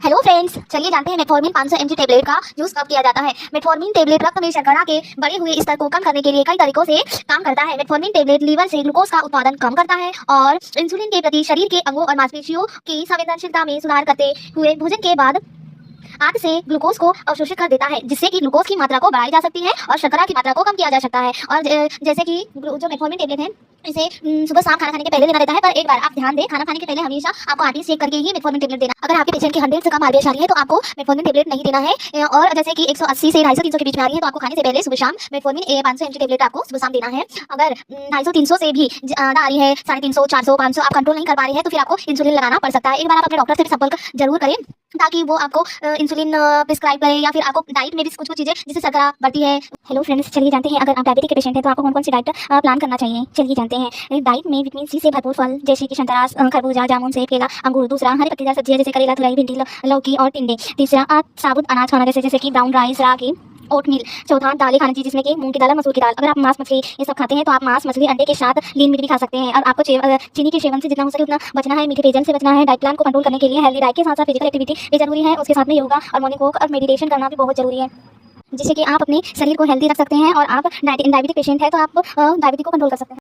Hello friends, चलिए जानते हैं मेटफॉर्मिन 500 mg टेबलेट का यूज कब किया जाता है। मेटफॉर्मिन टेबलेट रक्त में शर्करा के बढ़े हुए स्तर को कम करने के लिए कई तरीकों से काम करता है। मेटफॉर्मिन टेबलेट लीवर से ग्लूकोज का उत्पादन कम करता है और इंसुलिन के प्रति शरीर के अंगों और मांसपेशियों की संवेदनशीलता में सुधार करते हुए भोजन के बाद आंत से ग्लूकोज को अवशोषित कर देता है, जिससे कि ग्लूकोज की मात्रा को बढ़ाई जा सकती है और शर्करा की मात्रा को कम किया जा सकता है। और जैसे कि जो मेटफॉर्मिन टेबलेट है इसे सुबह शाम खाना खाने के पहले लेना रहता है, पर एक बार आप ध्यान दें, खाना खाने के पहले हमेशा आपको आरटी चेक करके ही मेटफॉर्मिन टेबलेट देना। अगर आपके पेशेंट की 100 से कम आरबीआई है तो आपको मेटफॉर्मिन टेबलेट नहीं देना है। और जैसे कि 180 से 250 300 के बीच में आ रही है तो आपको खाने से पहले सुबह शाम मेटफॉर्मिन 500 mg टेबलेट आपको सुबह शाम देना है। अगर 250 300 से भी ज्यादा आ रही है, 350 400 500 आप कंट्रोल नहीं कर पा रही है तो फिर आपको इंसुलिन लगाना पड़ सकता है। एक बार आप अपने डॉक्टर से भी संपर्क जरूर करें ताकि वो आपको इंसुलिन प्रिस्क्राइब करे, या फिर आपको डाइट में भी कुछ चीजें जिससे शर्करा बढ़ती है। हेलो फ्रेंड्स, चलिए जानते हैं अगर आप डायबिटिक के पेशेंट हैं तो आपको कौन कौन सी डाइट प्लान करना चाहिए। चलिए जानते हैं। डाइट में विटामिन सी से भरपूर फल जैसे कि संतरा, खरबूजा, जामुन, सेब, केला, अंगूर। दूसरा, हरी पत्तेदार सब्जियां जैसे करेला, तुरई, भिंडी, लौकी और टिंडे। तीसरा, साबुत अनाज खाना जैसे कि ब्राउन राइस, रागी, ओटमील। चौथा, दालें खानी चाहिए जिसमें कि मूंग की दाल, मसूर की दाल। अगर आप मांस मछली ये सब खाते हैं तो आप मांस मछली अंडे के साथ लीन मीट भी खा सकते हैं। और आपको चीनी के सेवन से जितना हो सके उतना बचना है, मीठे पेयजल से बचना है। डाइट प्लान को कंट्रोल करने के लिए हेल्दी डाइट के साथ साथ फिजिकल एक्टिविटी भी जरूरी है। उसके साथ में योगा और मॉर्निंग वॉक और मेडिटेशन करना भी बहुत जरूरी है, जिससे कि आप अपने शरीर को हेल्दी रख सकते हैं। और आप डायबिटिक पेशेंट है तो आप डायबिटीज को कंट्रोल कर सकते हैं।